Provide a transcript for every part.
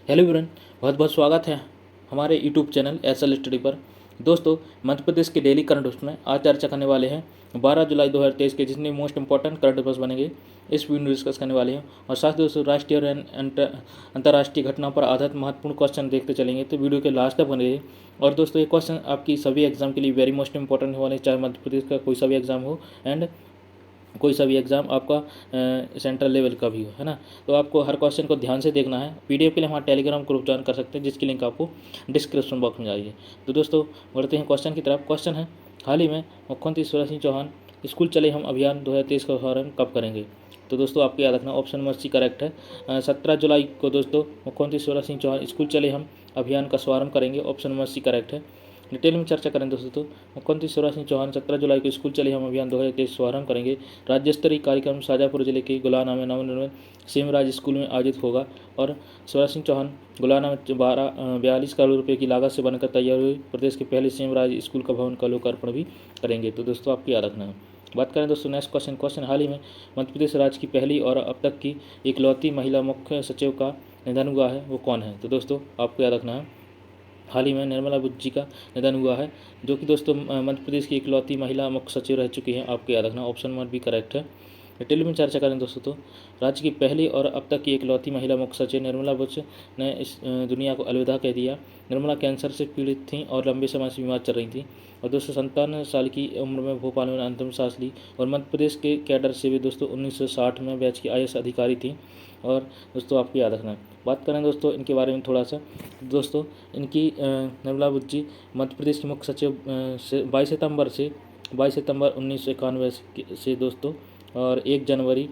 Hello everyone, बहुत बहुत स्वागत है हमारे यूट्यूब चैनल एसएल स्टडी पर। दोस्तों, मध्य प्रदेश के डेली करंट अफेयर्स में आज चर्चा करने वाले हैं 12 जुलाई 2023 के जितने मोस्ट इंपॉर्टेंट करंट अफेयर्स बनेंगे इस वीडियो में डिस्कस करने वाले हैं। और साथ ही दोस्तों राष्ट्रीय और अंतर्राष्ट्रीय घटनाओं पर आधारित महत्वपूर्ण क्वेश्चन देखते चलेंगे, तो वीडियो के लास्ट तक बने रहिए। और दोस्तों ये क्वेश्चन आपकी सभी एग्जाम के लिए वेरी मोस्ट इंपॉर्टेंट होने, चाहे मध्य प्रदेश का कोई सा भी एग्जाम हो एंड कोई सा भी एग्ज़ाम आपका सेंट्रल लेवल का भी हो, है ना। तो आपको हर क्वेश्चन को ध्यान से देखना है। पीडीएफ के लिए हमारा टेलीग्राम ग्रुप ज्वाइन कर सकते हैं, जिसकी लिंक आपको डिस्क्रिप्शन बॉक्स में जाइए। तो दोस्तों बढ़ते हैं क्वेश्चन की तरफ। क्वेश्चन है, हाल ही में मुख्यमंत्री शिवराज सिंह चौहान स्कूल चले हम अभियान 2023 का शुभारंभ कब करेंगे। तो दोस्तों आपको याद रखना ऑप्शन नंबर सी करेक्ट है। 17 जुलाई को दोस्तों मुख्यमंत्री शिवराज सिंह चौहान स्कूल चले हम अभियान का शुभारंभ करेंगे। ऑप्शन नंबर सी करेक्ट है। डिटेल में चर्चा करें दोस्तों, तो मुख्यमंत्री शिवराज सिंह चौहान 17 जुलाई को स्कूल चले हम अभियान 2023 शुभारंभ करेंगे। राज्य स्तरीय कार्यक्रम शाजापुर जिले के गुलाना में नवनिर्मित सिमराज स्कूल में आयोजित होगा और शिवराज सिंह चौहान गुलाना में 42 करोड़ रुपये की लागत से बनकर तैयार हुए प्रदेश के पहले सिमराज स्कूल का भवन का लोकार्पण भी करेंगे। तो दोस्तों आपको याद रखना है। बात करें दोस्तों नेक्स्ट क्वेश्चन, हाल ही में मध्य प्रदेश राज्य की पहली और अब तक की इकलौती महिला मुख्य सचिव का निधन हुआ है, वो कौन है। तो दोस्तों आपको याद रखना है, हाल ही में निर्मला बुद्ध जी का निधन हुआ है, जो कि दोस्तों मध्य प्रदेश की इकलौती महिला मुख्य सचिव रह चुकी हैं। आपको याद रखना ऑप्शन नंबर बी करेक्ट है। डिटेल में चर्चा करें दोस्तों, तो राज्य की पहली और अब तक की इकलौती महिला मुख्य सचिव निर्मला बुद्ध ने इस दुनिया को अलविदा कह दिया। निर्मला कैंसर से पीड़ित थीं और लंबे समय से बीमार चल रही थी और दोस्तों 57 साल की उम्र में भोपाल में अंतिम सांस ली और मध्य प्रदेश के कैडर से भी दोस्तों 1960 में बैच की IAS अधिकारी थी। और दोस्तों आपको याद रखना है। बात करें दोस्तों इनके बारे में थोड़ा सा, दोस्तों इनकी निर्मला बुद्ध जी मध्य प्रदेश के मुख्य सचिव से 22 सितंबर 1991 से दोस्तों और 1 जनवरी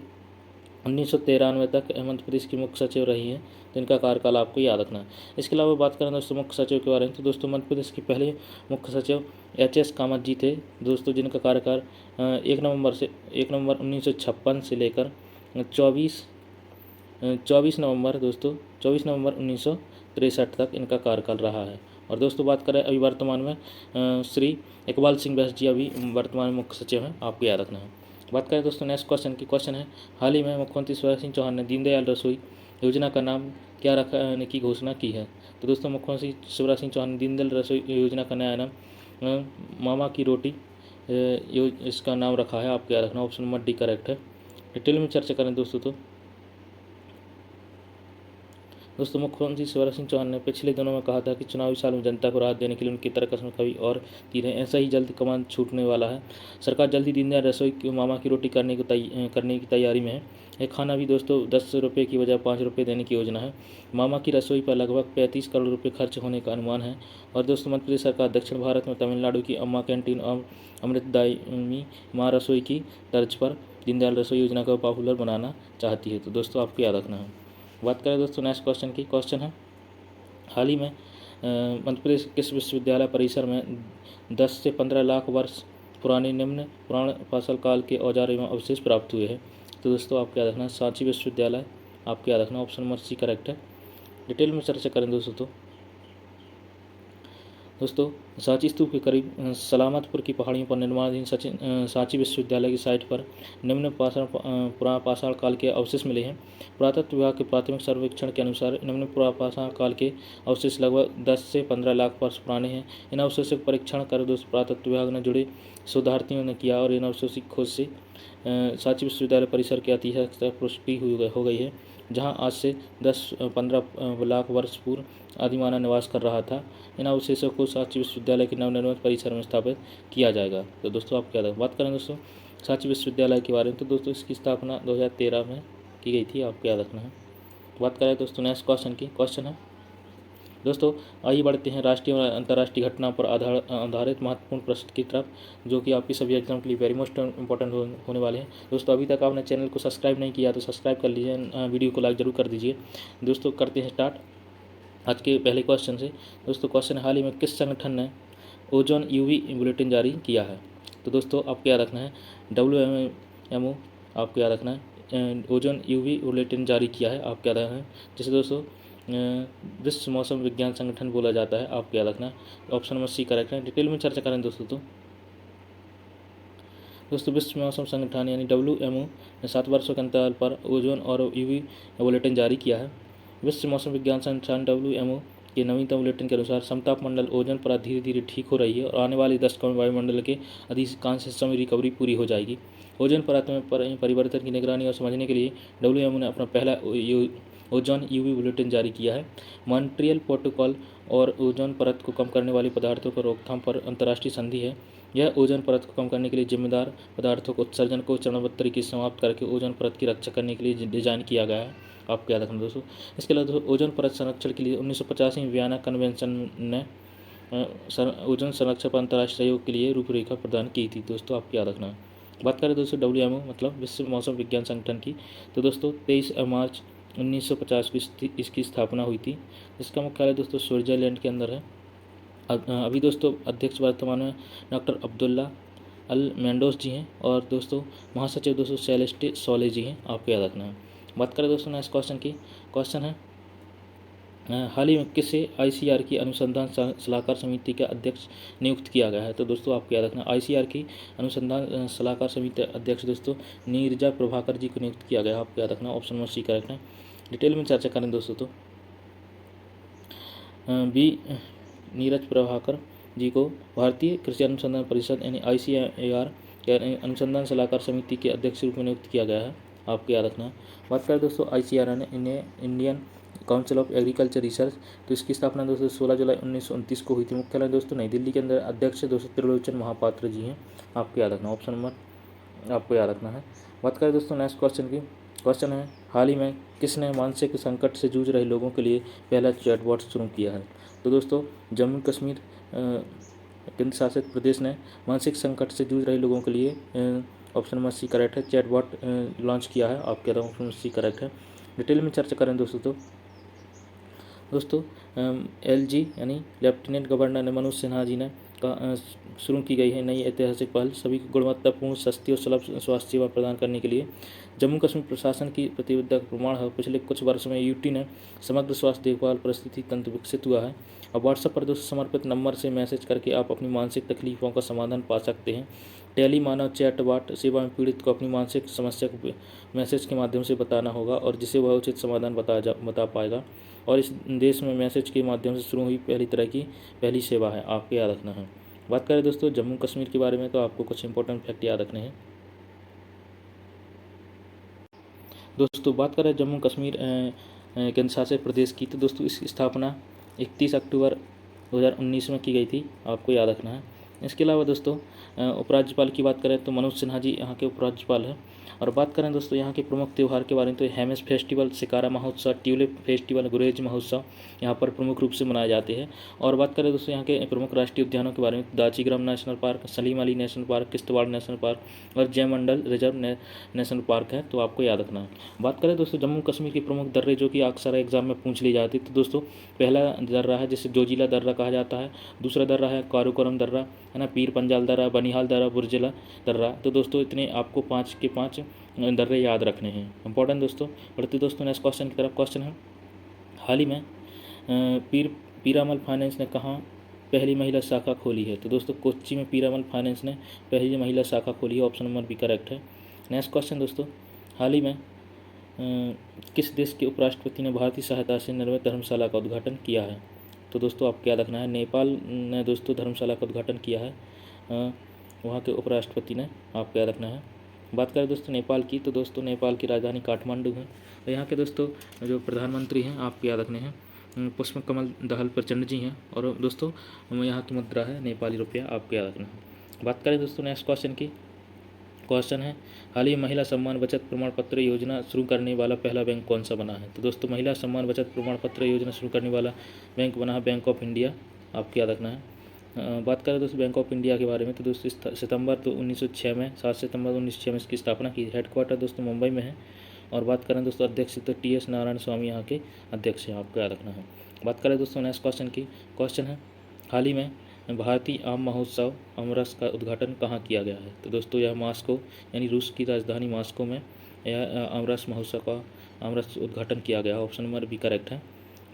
1993 तक मध्य प्रदेश की मुख्य सचिव रही हैं। तो इनका कार्यकाल आपको याद रखना है। इसके अलावा बात करें दोस्तों मुख्य सचिव के बारे में, तो दोस्तों मध्य प्रदेश के पहले मुख्य सचिव HS कामत जी थे दोस्तों, जिनका कार्यकाल 1 नवंबर 1956 से लेकर 24 नवंबर 1963 तक इनका कार्यकाल रहा है। और दोस्तों बात करें अभी वर्तमान में श्री इकबाल सिंह बैस जी अभी वर्तमान में मुख्य सचिव हैं, आपको याद रखना है। बात करें दोस्तों नेक्स्ट क्वेश्चन की, क्वेश्चन है, हाल ही में मुख्यमंत्री शिवराज सिंह चौहान ने दीनदयाल रसोई योजना का नाम क्या रखने की घोषणा की है। तो दोस्तों मुख्यमंत्री शिवराज सिंह चौहान ने दीनदयाल रसोई योजना का नया नाम मामा की रोटी इसका नाम रखा है। आपको याद रखना ऑप्शन नंबर डी करेक्ट है। डिटेल में चर्चा करें दोस्तों, तो दोस्तों मुख्यमंत्री शिवराज सिंह चौहान ने पिछले दिनों में कहा था कि चुनावी साल में जनता को राहत देने के लिए उनकी तरकस में कभी और तीर है, ऐसा ही जल्द कमान छूटने वाला है। सरकार जल्द ही दीनदयाल रसोई की मामा की रोटी करने की तैयारी में है। यह खाना भी दोस्तों 10 रुपये की बजाय 5 रुपये देने की योजना है। मामा की रसोई पर लगभग 35 करोड़ रुपये खर्च होने का अनुमान है। और दोस्तों मध्य प्रदेश सरकार दक्षिण भारत में तमिलनाडु की अम्मा कैंटीन और अमृतदायिनी माँ रसोई की तर्ज पर दीनदयाल रसोई योजना को पॉपुलर बनाना चाहती है। तो दोस्तों आपको याद रखना है। बात करें दोस्तों नेक्स्ट क्वेश्चन की, क्वेश्चन है, हाल ही में मध्य प्रदेश किस विश्वविद्यालय परिसर में 10 से 15 लाख वर्ष पुराने निम्न पुराण पाषाण काल के औजार एवं अवशेष प्राप्त हुए हैं। तो दोस्तों आपको याद रखना सांची विश्वविद्यालय, आपको याद रखना ऑप्शन नंबर सी करेक्ट है। डिटेल में चर्चा करें दोस्तों, सांची स्तूप के करीब सलामतपुर की पहाड़ियों पर निर्माणाधीन सांची विश्वविद्यालय की साइट पर निम्न पुराण पाषाण काल के अवशेष मिले हैं। पुरातत्व विभाग के प्राथमिक सर्वेक्षण के अनुसार निम्न पुराण पाषाण काल के अवशेष लगभग 10 से 15 लाख वर्ष पुराने हैं। इन अवशेषों का परीक्षण कर दोस्तों पुरातत्व विभाग ने जुड़े शोधार्थियों ने किया और इन अवशेषों की खोज से सांची विश्वविद्यालय परिसर की ऐतिहासिक पुष्टि हो गई है, जहां आज से 10-15 लाख वर्ष पूर्व आदिमानव निवास कर रहा था। इन अवशेषों को सांची विश्वविद्यालय के नवनिर्मित परिसर में स्थापित किया जाएगा। तो दोस्तों आप क्या बात करें दोस्तों सांची विश्वविद्यालय के बारे में, तो दोस्तों इसकी स्थापना 2013 में की गई थी, आपको याद रखना है। बात करें दोस्तों नेक्स्ट क्वेश्चन की, क्वेश्चन है दोस्तों, आइए बढ़ते हैं राष्ट्रीय और अंतर्राष्ट्रीय घटना पर आधारित महत्वपूर्ण प्रश्न की तरफ, जो कि आपकी सभी एग्जाम के लिए वेरी मोस्ट इंपॉर्टेंट होने वाले हैं। दोस्तों अभी तक आपने चैनल को सब्सक्राइब नहीं किया तो सब्सक्राइब कर लीजिए, वीडियो को लाइक जरूर कर दीजिए। दोस्तों करते हैं स्टार्ट आज के पहले क्वेश्चन से। दोस्तों क्वेश्चन, हाल ही में किस संगठन ने ओजोन UV बुलेटिन जारी किया है। तो दोस्तों आपको याद रखना है WMO, आपको याद रखना है ओजोन UV बुलेटिन जारी किया है, आपको याद रखना है, जिसे दोस्तों विश्व मौसम विज्ञान संगठन बोला जाता है, आपको याद रखना है। ऑप्शन नंबर सी करेक्ट है। डिटेल में चर्चा करें दोस्तों, तो दोस्तों विश्व मौसम संगठन यानी WMO ने 7 वर्षों के अंतराल पर ओजोन और UV बुलेटिन जारी किया है। विश्व मौसम विज्ञान संस्थान WMO के नवीनतम बुलेटिन के अनुसार समताप मंडल ओजोन परत धीरे धीरे ठीक हो रही है और आने वाले दशकों में वायुमंडल के अधिकांश हिस्सों में रिकवरी पूरी हो जाएगी। ओजोन परत में परिवर्तन की निगरानी और समझने के लिए WMO ने अपना पहला ओजोन UV बुलेटिन जारी किया है। मॉन्ट्रियल प्रोटोकॉल और ओजोन परत को कम करने वाली पदार्थों पर रोकथाम पर अंतर्राष्ट्रीय संधि है। यह ओजोन परत को कम करने के लिए जिम्मेदार पदार्थों को उत्सर्जन को चरणबद्ध तरीके से समाप्त करके ओजोन परत की रक्षा करने के लिए डिजाइन किया गया है। आपको याद रखना दोस्तों। इसके अलावा दोस्तों ओजोन परत संरक्षण के लिए 1950 में वियना कन्वेंशन ने ओजोन संरक्षण पर अंतर्राष्ट्रीय सहयोग के लिए रूपरेखा प्रदान की थी। दोस्तों आपको याद रखना है। बात करें दोस्तों WMO मतलब विश्व मौसम विज्ञान संगठन की, तो दोस्तों 23 मार्च 1950 की इसकी स्थापना हुई थी। इसका मुख्यालय दोस्तों स्विट्जरलैंड के अंदर है। अभी दोस्तों अध्यक्ष वर्तमान में डॉक्टर अब्दुल्ला अल मेंडोस जी हैं और दोस्तों महासचिव दोस्तों सेलेस्टे सोले जी हैं। आपको याद रखना है। बात करें दोस्तों नेक्स्ट क्वेश्चन की। क्वेश्चन है हाल ही में किसे ICR की अनुसंधान सलाहकार समिति का अध्यक्ष नियुक्त किया गया है? तो दोस्तों आपको याद रखना ICR की अनुसंधान सलाहकार समिति अध्यक्ष दोस्तों नीरजा प्रभाकर जी को नियुक्त किया गया है। आपको याद रखना, ऑप्शन नंबर C करेक्ट है। डिटेल में चर्चा करें दोस्तों तो बी नीरज प्रभाकर जी को भारतीय कृषि अनुसंधान परिषद यानी ICAR के अनुसंधान सलाहकार समिति के अध्यक्ष रूप में नियुक्त किया गया है। आपको याद रखना है। बात करें दोस्तों ICAR ने Indian council of agriculture research, तो इसकी स्थापना दोस्तों 16 जुलाई 1929 को हुई थी। मुख्यालय दोस्तों नई दिल्ली के अंदर। अध्यक्ष दोस्तों त्रिलोचन महापात्र जी हैं। आपको याद रखना, ऑप्शन नंबर आपको याद रखना है। बात करें दोस्तों नेक्स्ट क्वेश्चन की। क्वेश्चन है हाल ही में किसने मानसिक संकट से जूझ रहे लोगों के लिए पहला चैटबॉट शुरू किया है? तो दोस्तों जम्मू कश्मीर केंद्र शासित प्रदेश ने मानसिक संकट से जूझ रहे लोगों के लिए ऑप्शन नंबर C करेक्ट है चैटबॉट लॉन्च किया है। आप कह रहा हूँ ऑप्शन नंबर C करेक्ट है। डिटेल में चर्चा करें दोस्तों तो दोस्तों LG यानी लेफ्टिनेंट गवर्नर ने मनोज सिन्हा जी ने शुरू की गई है नई ऐतिहासिक पहल सभी को गुणवत्तापूर्ण सस्ती और सुलभ स्वास्थ्य सेवा प्रदान करने के लिए। जम्मू कश्मीर प्रशासन की प्रतिबद्धता का प्रमाण है। पिछले कुछ वर्षों में UT ने समग्र स्वास्थ्य देखभाल परिस्थिति तंत्र विकसित हुआ है। अब व्हाट्सएप पर दोस्तों समर्पित नंबर से मैसेज करके आप अपनी मानसिक तकलीफों का समाधान पा सकते हैं। टेली मानव चैटबॉट सेवा में पीड़ित को अपनी मानसिक समस्या को मैसेज के माध्यम से बताना होगा और जिसे वह उचित समाधान बता पाएगा। और इस देश में मैसेज के माध्यम से शुरू हुई पहली तरह की पहली सेवा है। आपको याद रखना है। बात करें दोस्तों जम्मू कश्मीर के बारे में, तो आपको कुछ इंपॉर्टेंट फैक्ट याद रखने हैं। दोस्तों बात करें जम्मू कश्मीर केंद्र शासित प्रदेश की, तो दोस्तों इसकी स्थापना 31 अक्टूबर 2019 में की गई थी। आपको याद रखना है। इसके अलावा दोस्तों उपराज्यपाल की बात करें तो मनोज सिन्हा जी यहाँ के उपराज्यपाल हैं। और बात करें दोस्तों यहाँ के प्रमुख त्यौहार के बारे में, तो हेमिस फेस्टिवल, शिकारा महोत्सव, ट्यूलिप फेस्टिवल, गुरेज महोत्सव यहाँ पर प्रमुख रूप से मनाए जाते हैं। और बात करें दोस्तों यहाँ के प्रमुख राष्ट्रीय उद्यानों के बारे में, Dachigam national park, Salim Ali national park, Kishtwar national park और जयमंडल रिजर्व नेशनल पार्क है। तो आपको याद रखना है। बात करें दोस्तों जम्मू कश्मीर के प्रमुख दर्रे जो कि अक्सर एग्जाम में पूछ ली जाती है, तो दोस्तों पहला दर्रा है जिसे जोजिला दर्रा कहा जाता है। दूसरा दर्रा है कारूकोरम दर्रा है ना, पीर पंजाल दर्रा, बनिहाल दर्रा, बुरजिला दर्रा। तो दोस्तों इतने आपको 5 के 5 दर्रे याद रखने हैं। इंपॉर्टेंट दोस्तों। बढ़ते दोस्तों नेक्स्ट क्वेश्चन की तरफ। क्वेश्चन है हाल ही में पीरामल फाइनेंस ने कहाँ पहली महिला शाखा खोली है? तो दोस्तों कोच्चि में पीरामल फाइनेंस ने पहली महिला शाखा खोली है। ऑप्शन नंबर B करेक्ट है। नेक्स्ट क्वेश्चन दोस्तों हाल ही में किस देश के उपराष्ट्रपति ने भारतीय सहायता से निर्मित धर्मशाला का उद्घाटन किया है? तो दोस्तों आपको याद रखना है नेपाल ने दोस्तों धर्मशाला का उद्घाटन किया है, वहाँ के उपराष्ट्रपति ने। आपको याद रखना है। बात करें दोस्तों नेपाल की, तो दोस्तों नेपाल की राजधानी काठमांडू है। और यहाँ के दोस्तों जो प्रधानमंत्री हैं आपको याद रखने हैं पुष्प कमल दहल प्रचंड जी हैं। और दोस्तों यहाँ की मुद्रा है नेपाली रुपया। आपको याद रखना है। बात करें दोस्तों नेक्स्ट क्वेश्चन की। क्वेश्चन है हाल ही महिला सम्मान बचत प्रमाण पत्र योजना शुरू करने वाला पहला बैंक कौन सा बना है? तो दोस्तों महिला सम्मान बचत प्रमाण पत्र योजना शुरू करने वाला बैंक बना है बैंक ऑफ इंडिया। आपको याद रखना है। बात करें दोस्तों बैंक ऑफ इंडिया के बारे में, तो दोस्तों सितंबर 1906 में 7 सितंबर 1906 में इसकी स्थापना की। हेडक्वार्टर दोस्तों मुंबई में है। और बात करें दोस्तों अध्यक्ष तो TS नारायण स्वामी यहाँ के अध्यक्ष हैं। आपको याद रखना है। बात करें दोस्तों नेक्स्ट क्वेश्चन की। क्वेश्चन है हाल ही में भारतीय आम महोत्सव अमरस का उद्घाटन कहाँ किया गया है? तो दोस्तों यह मॉस्को यानी रूस की राजधानी मॉस्को में यह अमरस महोत्सव का अमरस उद्घाटन किया गया। ऑप्शन नंबर B करेक्ट है।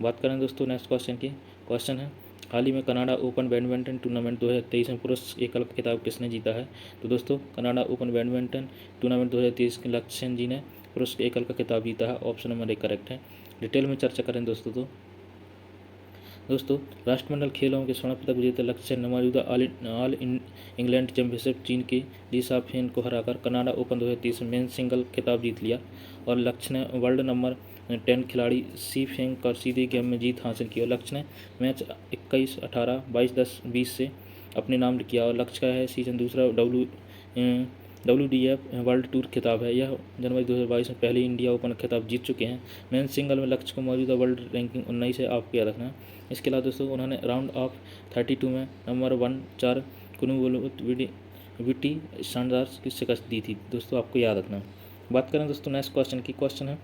बात करें दोस्तों नेक्स्ट क्वेश्चन की। क्वेश्चन है हाल ही में कनाडा ओपन बैडमिंटन टूर्नामेंट 2023 में पुरुष एकल का खिताब किसने जीता है? तो दोस्तों कनाडा ओपन बैडमिंटन टूर्नामेंट 2023 के लक्ष्य सेन जी ने पुरुष एकल का खिताब जीता है। ऑप्शन नंबर A करेक्ट है। डिटेल में चर्चा करें दोस्तों राष्ट्रमंडल खेलों के स्वर्ण पदक विजेता लक्ष्य सेन ने मौजूदा इंग्लैंड चैंपियनशिप चीन की ली शाओफेन को हराकर कनाडा ओपन 2023 में मेन सिंगल खिताब जीत लिया और लक्ष्य ने वर्ल्ड नंबर 10 खिलाड़ी सी फेंग का सीधे गेम में जीत हासिल की और लक्ष्य ने मैच 21, 18, 22, 10, 20 से अपने नाम किया और लक्ष्य का है सीजन दूसरा WDF वर्ल्ड टूर खिताब है। यह जनवरी 2022 में पहले इंडिया ओपन खिताब जीत चुके हैं। मेन सिंगल में लक्ष्य को मौजूदा वर्ल्ड रैंकिंग 19 है, आपको याद रखना है। इसके अलावा दोस्तों उन्होंने राउंड ऑफ 32 में नंबर 1 4 विटी शानदार की शिकस्त दी थी दोस्तों, आपको याद रखना है। बात करें दोस्तों नेक्स्ट क्वेश्चन की। क्वेश्चन है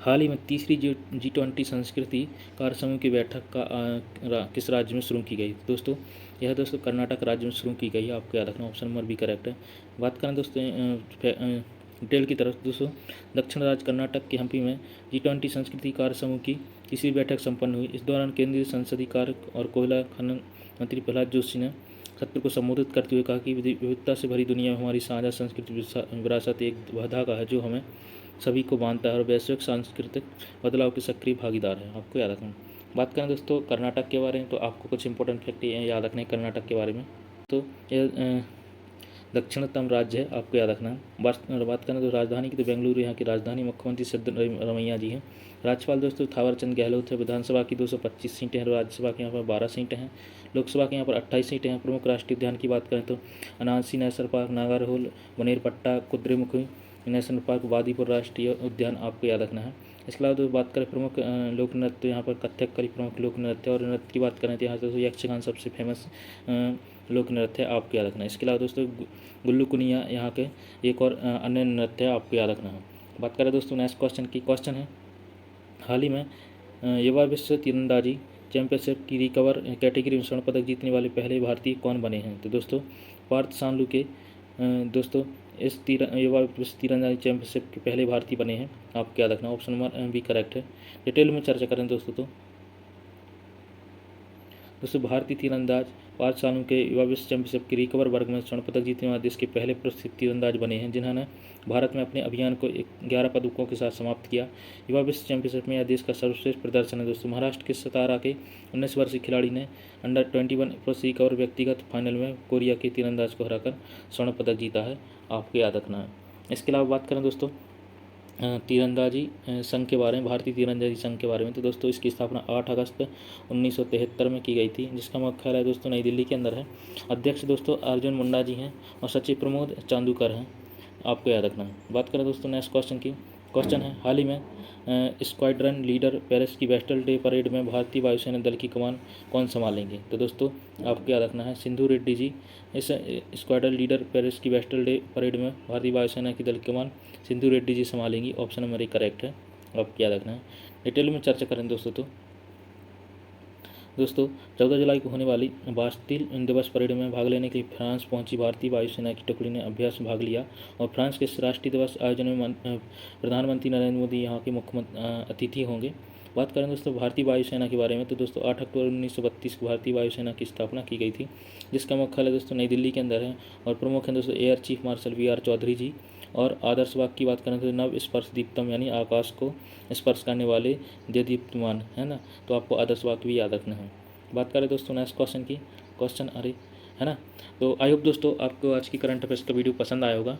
हाल ही में तीसरी G20 संस्कृति कार्य समूह की बैठक किस राज्य में शुरू की गई? दोस्तों यह दोस्तों कर्नाटक राज्य में शुरू की गई है, आपको याद रखना, ऑप्शन नंबर बी करेक्ट है। बात करें दोस्तों डिटेल की तरफ दोस्तों दक्षिण राज्य कर्नाटक के हम्पी में G20 संस्कृति कार्य समूह की तीसरी बैठक संपन्न हुई। इस दौरान केंद्रीय संसदीय कार्य और कोयला खनन मंत्री प्रहलाद जोशी ने सत्र को संबोधित करते हुए कहा कि विविधता से भरी दुनिया में हमारी साझा संस्कृति विरासत एक धागा है जो हमें सभी को बांधता है और वैश्विक सांस्कृतिक बदलाव के सक्रिय भागीदार है, आपको याद रखना। बात करें दोस्तों कर्नाटक के बारे में तो आपको कुछ इंपॉर्टेंट फैक्ट याद रखने कर्नाटक के बारे में। तो यह दक्षिणतम राज्य है, आपको याद रखना है। बात करें तो राजधानी की तो बेंगलुरु यहाँ की राजधानी, मुख्यमंत्री सिद्धरमैया जी हैं। राज्यपाल दोस्तों थावरचंद गहलोत है। विधानसभा की 225 सीटें हैं, राज्यसभा के यहाँ पर 12 सीटें हैं, लोकसभा के यहाँ पर 28 सीटें हैं। प्रमुख राष्ट्रीय उद्यान की बात करें तो Anshi national park, Nagarhole, Bannerghatta, Kudremukh national park, Bandipur राष्ट्रीय उद्यान, आपको याद रखना है। इसके अलावा बात करें प्रमुख लोक नृत्य यहाँ पर कथकली प्रमुख लोक नृत्य और नृत्य की बात करें तो यहाँ दोस्तों यक्षगान सबसे फेमस लोक नृत्य है, आपको याद रखना है। इसके अलावा दोस्तों गुल्लू कुनिया यहाँ के एक और अन्य नृत्य है, आपको याद रखना है। बात करें दोस्तों नेक्स्ट क्वेश्चन की। क्वेश्चन है हाल ही में युवा विश्व तीरंदाजी चैंपियनशिप की रिकवर कैटेगरी में स्वर्ण पदक जीतने वाले पहले भारतीय कौन बने हैं? तो दोस्तों पार्थ सानलू के दोस्तों इस युवा विश्व तीरंदाजी चैंपियनशिप के पहले भारतीय बने हैं, आपको याद रखना, ऑप्शन नंबर बी करेक्ट है। डिटेल में चर्चा करें दोस्तों भारतीय तीरंदाज पार्थ सानू के युवा विश्व चैंपियनशिप की रिकवर वर्ग में स्वर्ण पदक जीतने वाले देश के पहले पुरुष तीरंदाज बने हैं जिन्होंने भारत में अपने अभियान को 11 पदकों के साथ समाप्त किया। युवा विश्व चैंपियनशिप में यह देश का सर्वश्रेष्ठ प्रदर्शन है दोस्तों। महाराष्ट्र के सतारा के 19 वर्षीय खिलाड़ी ने अंडर 21 पुरुष रिकवर व्यक्तिगत फाइनल में कोरिया के तीरंदाज को हराकर स्वर्ण पदक जीता है, आपको याद रखना है। इसके अलावा बात करें दोस्तों तीरंदाजी संघ के बारे में, भारतीय तीरंदाजी संघ के बारे में, तो दोस्तों इसकी स्थापना 8 अगस्त 1973 में की गई थी, जिसका मुख्यालय दोस्तों नई दिल्ली के अंदर है। अध्यक्ष दोस्तों अर्जुन मुंडा जी हैं और सचिव प्रमोद चांदूकर हैं, आपको याद रखना है। बात करें दोस्तों नेक्स्ट क्वेश्चन की। क्वेश्चन है हाल ही में स्क्वाड्रन लीडर पेरिस की वेस्टल डे परेड में भारतीय वायुसेना दल की कमान कौन संभालेंगे? तो दोस्तों आपको याद रखना है सिंधु रेड्डी जी इस स्क्वाड्रन लीडर पेरिस की वेस्टल डे परेड में भारतीय वायुसेना की दल की कमान Sindhu Reddy ji संभालेंगी, option number A correct है, आपको याद रखना है। डिटेल में चर्चा करें दोस्तों 14 जुलाई को होने वाली बास्टिल दिवस परेड में भाग लेने के लिए फ्रांस पहुंची भारतीय वायुसेना की टुकड़ी ने अभ्यास में भाग लिया और फ्रांस के राष्ट्रीय दिवस आयोजन में प्रधानमंत्री नरेंद्र मोदी यहाँ के मुख्य अतिथि होंगे। बात करें दोस्तों भारतीय वायुसेना के बारे में तो दोस्तों 8 अक्टूबर 1932 को भारतीय वायुसेना की स्थापना की गई थी, जिसका मुख्यालय दोस्तों नई दिल्ली के अंदर है और प्रमुख हैं दोस्तों air chief marshal V R Chaudhari ji. और आदर्श वाक्य की बात करें तो नव स्पर्श दीप्तम यानी आकाश को स्पर्श करने वाले दीप्तमान है ना, तो आपको आदर्श वाक्य भी याद रखना है। बात करें दोस्तों नेक्स्ट क्वेश्चन की। क्वेश्चन है ना, तो आई होप दोस्तों आपको आज की करंट अफेयर्स का वीडियो पसंद आया होगा।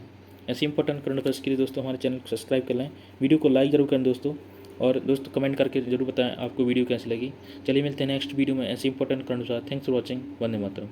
ऐसे इंपॉर्टेंट करंट अफेयर्स के लिए दोस्तों हमारे चैनल को सब्सक्राइब कर लें, वीडियो को लाइक जरूर करें दोस्तों, और दोस्तों कमेंट करके जरूर बताएं आपको वीडियो कैसी लगी। चलिए मिलते हैं नेक्स्ट वीडियो में ऐसे important current affairs. Thanks for watching. Vande Mataram.